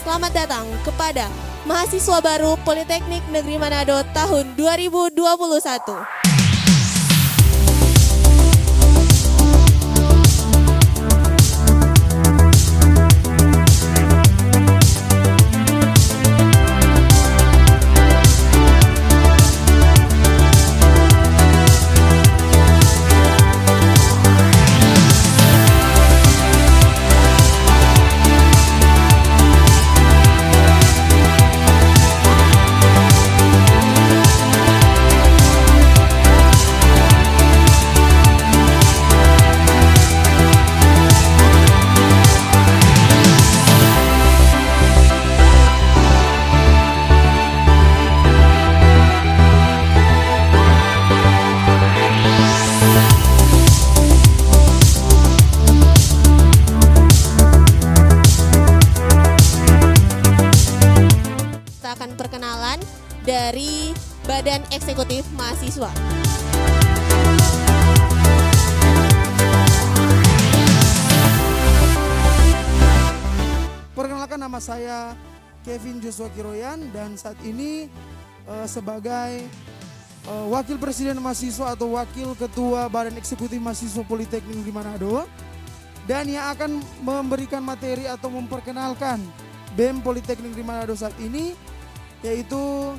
selamat datang kepada mahasiswa baru Politeknik Negeri Manado tahun 2021. Akan perkenalan dari Badan Eksekutif Mahasiswa. Perkenalkan, nama saya Kevin Joshua Kiroyan dan saat ini sebagai Wakil Presiden Mahasiswa atau Wakil Ketua Badan Eksekutif Mahasiswa Politeknik Negeri Manado, dan yang akan memberikan materi atau memperkenalkan BEM Politeknik Negeri Manado saat ini yaitu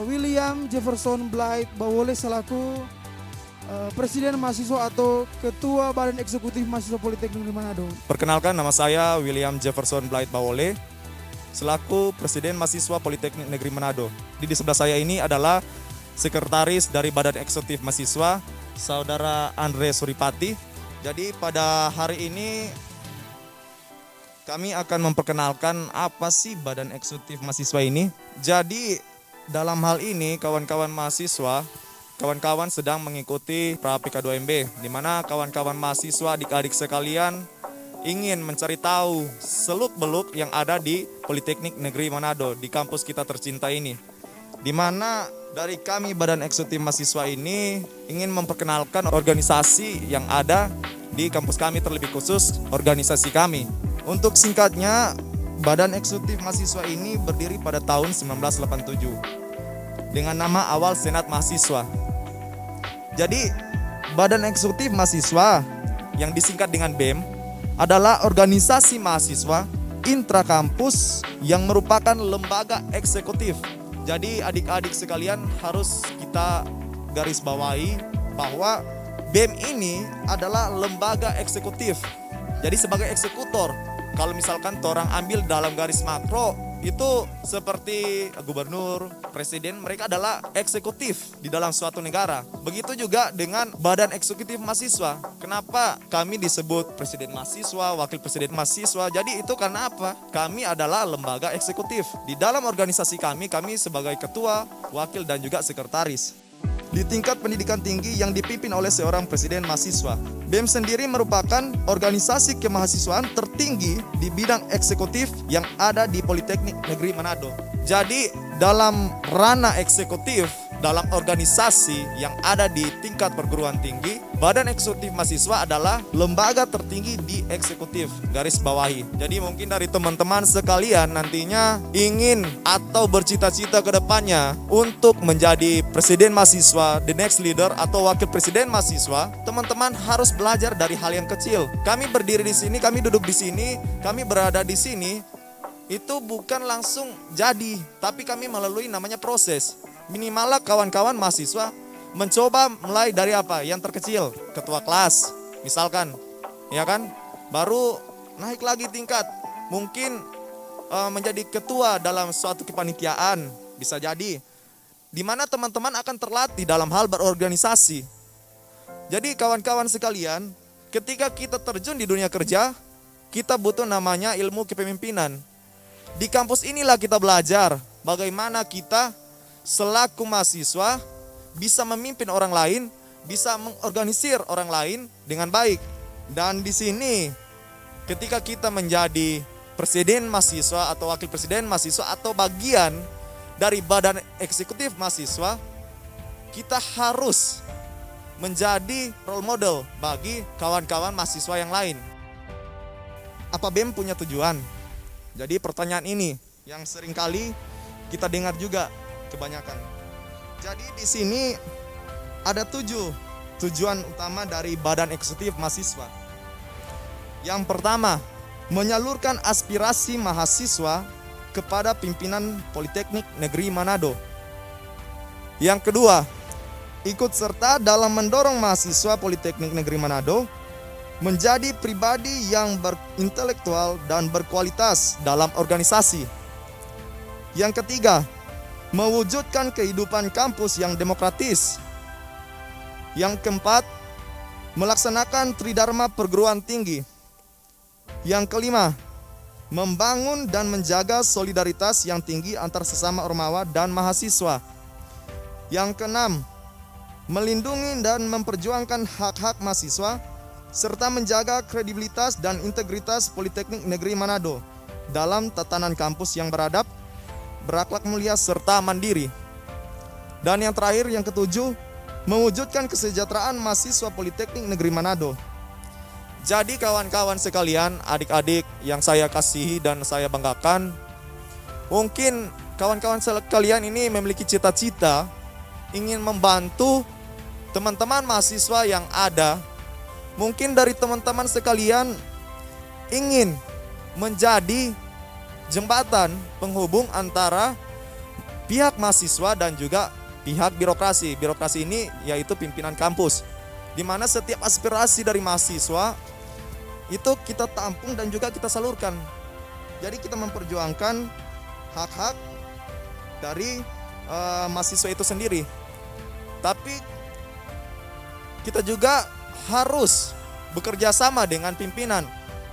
William Jefferson Blight Bawole selaku Presiden Mahasiswa atau Ketua Badan Eksekutif Mahasiswa Politeknik Negeri Manado. Perkenalkan, nama saya William Jefferson Blight Bawole selaku Presiden Mahasiswa Politeknik Negeri Manado. Di sebelah saya ini adalah Sekretaris dari Badan Eksekutif Mahasiswa, Saudara Andre Suripati. Jadi pada hari ini kami akan memperkenalkan apa sih Badan Eksekutif Mahasiswa ini. Jadi dalam hal ini kawan-kawan mahasiswa, kawan-kawan sedang mengikuti Prapika 2MB, di mana kawan-kawan mahasiswa adik-adik sekalian ingin mencari tahu seluk-beluk yang ada di Politeknik Negeri Manado, di kampus kita tercinta ini. Di mana dari kami Badan Eksekutif Mahasiswa ini ingin memperkenalkan organisasi yang ada di kampus kami, terlebih khusus organisasi kami. Untuk singkatnya, Badan Eksekutif Mahasiswa ini berdiri pada tahun 1987 dengan nama awal Senat Mahasiswa. Jadi, Badan Eksekutif Mahasiswa yang disingkat dengan BEM adalah organisasi mahasiswa intrakampus yang merupakan lembaga eksekutif. Jadi, adik-adik sekalian harus kita garis bawahi bahwa BEM ini adalah lembaga eksekutif. Jadi sebagai eksekutor, kalau misalkan orang ambil dalam garis makro, itu seperti gubernur, presiden, mereka adalah eksekutif di dalam suatu negara. Begitu juga dengan Badan Eksekutif Mahasiswa. Kenapa kami disebut presiden mahasiswa, wakil presiden mahasiswa? Jadi itu karena apa? Kami adalah lembaga eksekutif. Di dalam organisasi kami sebagai ketua, wakil, dan juga sekretaris. Di tingkat pendidikan tinggi yang dipimpin oleh seorang presiden mahasiswa. BEM sendiri merupakan organisasi kemahasiswaan tertinggi di bidang eksekutif yang ada di Politeknik Negeri Manado. Jadi dalam ranah eksekutif, dalam organisasi yang ada di tingkat perguruan tinggi, Badan Eksekutif Mahasiswa adalah lembaga tertinggi di eksekutif, garis bawahi. Jadi mungkin dari teman-teman sekalian nantinya ingin atau bercita-cita ke depannya untuk menjadi presiden mahasiswa, the next leader atau wakil presiden mahasiswa, teman-teman harus belajar dari hal yang kecil. Kami berdiri di sini, kami duduk di sini, kami berada di sini, itu bukan langsung jadi, tapi kami melalui namanya proses. Minimal kawan-kawan mahasiswa mencoba mulai dari apa? Yang terkecil, ketua kelas misalkan, ya kan? Baru naik lagi tingkat, mungkin menjadi ketua dalam suatu kepanitiaan, bisa jadi. Di mana teman-teman akan terlatih dalam hal berorganisasi. Jadi kawan-kawan sekalian, ketika kita terjun di dunia kerja, kita butuh namanya ilmu kepemimpinan. Di kampus inilah kita belajar bagaimana kita selaku mahasiswa bisa memimpin orang lain, bisa mengorganisir orang lain dengan baik. Dan di sini ketika kita menjadi presiden mahasiswa atau wakil presiden mahasiswa atau bagian dari Badan Eksekutif Mahasiswa, kita harus menjadi role model bagi kawan-kawan mahasiswa yang lain. Apa BEM punya tujuan? Jadi pertanyaan ini yang seringkali kita dengar juga kebanyakan. Jadi di sini ada 7 tujuan utama dari Badan Eksekutif Mahasiswa. Yang pertama, menyalurkan aspirasi mahasiswa kepada pimpinan Politeknik Negeri Manado. Yang kedua, ikut serta dalam mendorong mahasiswa Politeknik Negeri Manado menjadi pribadi yang berintelektual dan berkualitas dalam organisasi. Yang ketiga, mewujudkan kehidupan kampus yang demokratis. Yang keempat, melaksanakan tridharma perguruan tinggi. Yang kelima, membangun dan menjaga solidaritas yang tinggi antar sesama ormawa dan mahasiswa. Yang keenam, melindungi dan memperjuangkan hak-hak mahasiswa serta menjaga kredibilitas dan integritas Politeknik Negeri Manado dalam tatanan kampus yang beradab, berakhlak mulia serta mandiri. Dan yang terakhir, yang ketujuh, mewujudkan kesejahteraan mahasiswa Politeknik Negeri Manado. Jadi kawan-kawan sekalian, adik-adik yang saya kasihi dan saya banggakan, mungkin kawan-kawan sekalian ini memiliki cita-cita ingin membantu teman-teman mahasiswa yang ada. Mungkin dari teman-teman sekalian ingin menjadi jembatan penghubung antara pihak mahasiswa dan juga pihak birokrasi. Birokrasi ini yaitu pimpinan kampus, di mana setiap aspirasi dari mahasiswa itu kita tampung dan juga kita salurkan. Jadi kita memperjuangkan hak-hak dari mahasiswa itu sendiri. Tapi kita juga harus bekerja sama dengan pimpinan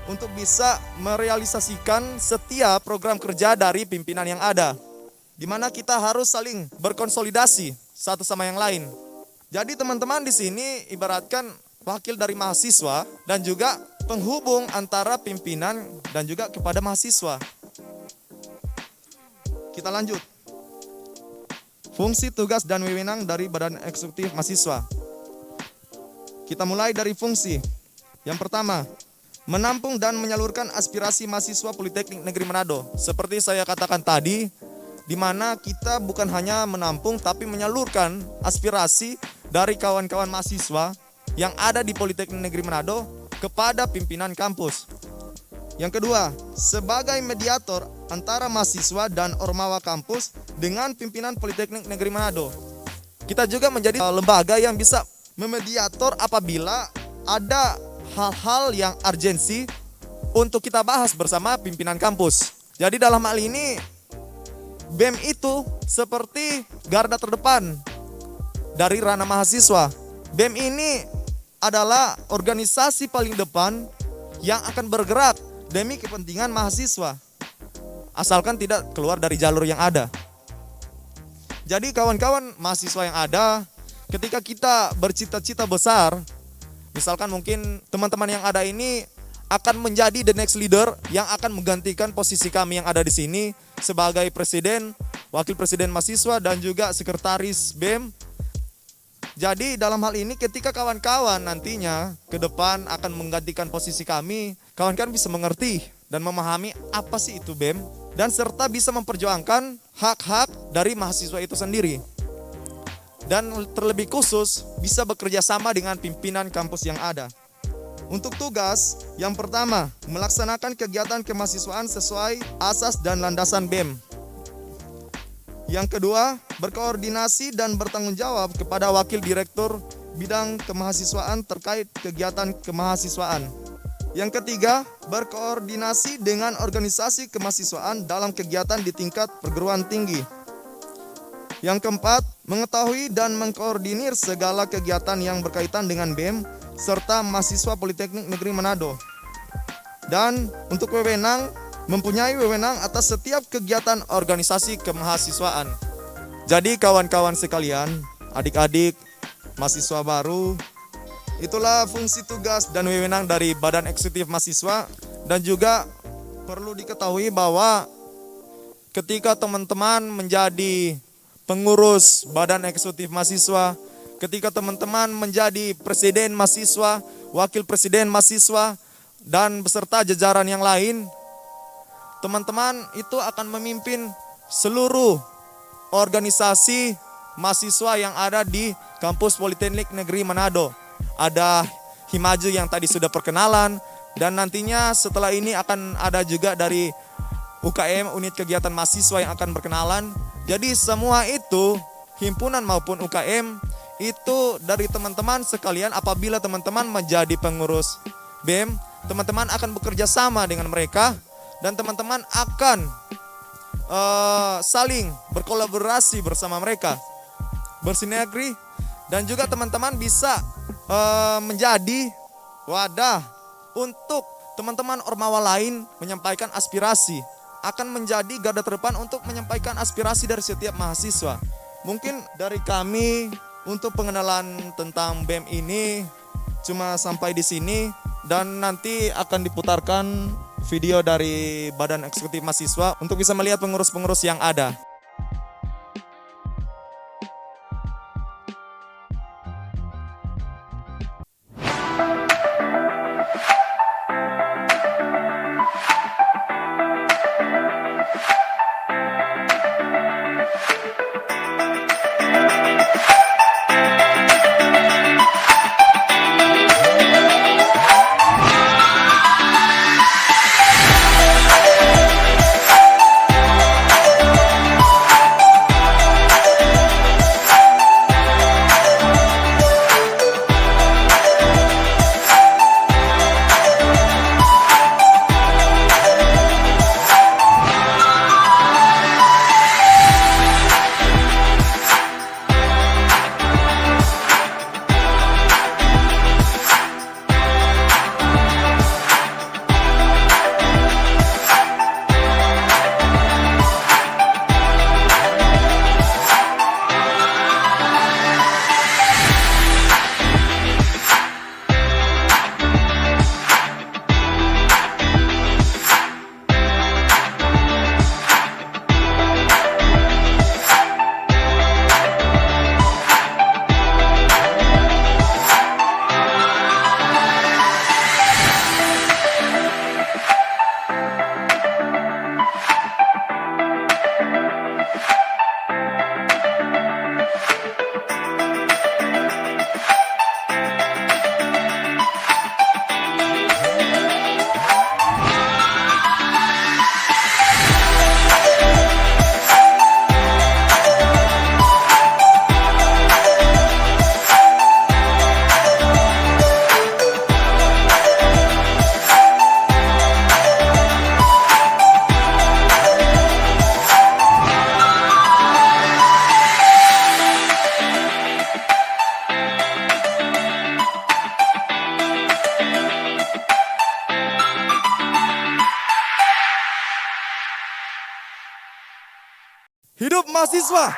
untuk bisa merealisasikan setiap program kerja dari pimpinan yang ada, di mana kita harus saling berkonsolidasi satu sama yang lain. Jadi teman-teman di sini ibaratkan wakil dari mahasiswa dan juga penghubung antara pimpinan dan juga kepada mahasiswa. Kita lanjut. Fungsi, tugas, dan wewenang dari Badan Eksekutif Mahasiswa. Kita mulai dari fungsi. Yang pertama, menampung dan menyalurkan aspirasi mahasiswa Politeknik Negeri Manado. Seperti saya katakan tadi, di mana kita bukan hanya menampung tapi menyalurkan aspirasi dari kawan-kawan mahasiswa yang ada di Politeknik Negeri Manado kepada pimpinan kampus. Yang kedua, sebagai mediator antara mahasiswa dan ormawa kampus dengan pimpinan Politeknik Negeri Manado. Kita juga menjadi lembaga yang bisa memediator apabila ada hal-hal yang urgensi untuk kita bahas bersama pimpinan kampus. Jadi dalam hal ini BEM itu seperti garda terdepan dari ranah mahasiswa. BEM ini adalah organisasi paling depan yang akan bergerak demi kepentingan mahasiswa, asalkan tidak keluar dari jalur yang ada. Jadi kawan-kawan mahasiswa yang ada, ketika kita bercita-cita besar, misalkan mungkin teman-teman yang ada ini akan menjadi the next leader yang akan menggantikan posisi kami yang ada di sini sebagai presiden, wakil presiden mahasiswa dan juga sekretaris BEM. Jadi dalam hal ini ketika kawan-kawan nantinya ke depan akan menggantikan posisi kami, kawan-kawan bisa mengerti dan memahami apa sih itu BEM dan serta bisa memperjuangkan hak-hak dari mahasiswa itu sendiri. Dan terlebih khusus bisa bekerja sama dengan pimpinan kampus yang ada. Untuk tugas, yang pertama, melaksanakan kegiatan kemahasiswaan sesuai asas dan landasan BEM. Yang kedua, berkoordinasi dan bertanggung jawab kepada wakil direktur bidang kemahasiswaan terkait kegiatan kemahasiswaan. Yang ketiga, berkoordinasi dengan organisasi kemahasiswaan dalam kegiatan di tingkat perguruan tinggi. Yang keempat, mengetahui dan mengkoordinir segala kegiatan yang berkaitan dengan BEM serta mahasiswa Politeknik Negeri Manado. Dan untuk wewenang, mempunyai wewenang atas setiap kegiatan organisasi kemahasiswaan. Jadi kawan-kawan sekalian, adik-adik, mahasiswa baru, itulah fungsi, tugas, dan wewenang dari Badan Eksekutif Mahasiswa. Dan juga perlu diketahui bahwa ketika teman-teman menjadi pengurus Badan Eksekutif Mahasiswa, ketika teman-teman menjadi presiden mahasiswa, wakil presiden mahasiswa, dan beserta jajaran yang lain, teman-teman itu akan memimpin seluruh organisasi mahasiswa yang ada di kampus Politeknik Negeri Manado. Ada Himaju yang tadi sudah perkenalan, dan nantinya setelah ini akan ada juga dari UKM, unit kegiatan mahasiswa yang akan berkenalan. Jadi semua itu, himpunan maupun UKM, itu dari teman-teman sekalian. Apabila teman-teman menjadi pengurus BEM, teman-teman akan bekerja sama dengan mereka, dan teman-teman akan saling berkolaborasi bersama mereka, bersinergi, dan juga teman-teman bisa menjadi wadah untuk teman-teman ormawa lain menyampaikan aspirasi, akan menjadi garda terdepan untuk menyampaikan aspirasi dari setiap mahasiswa. Mungkin dari kami untuk pengenalan tentang BEM ini cuma sampai di sini, dan nanti akan diputarkan video dari Badan Eksekutif Mahasiswa untuk bisa melihat pengurus-pengurus yang ada. Hidup mahasiswa!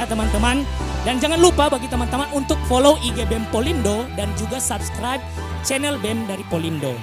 Teman-teman, dan jangan lupa bagi teman-teman untuk follow IG BEM Polindo dan juga subscribe channel BEM dari Polindo.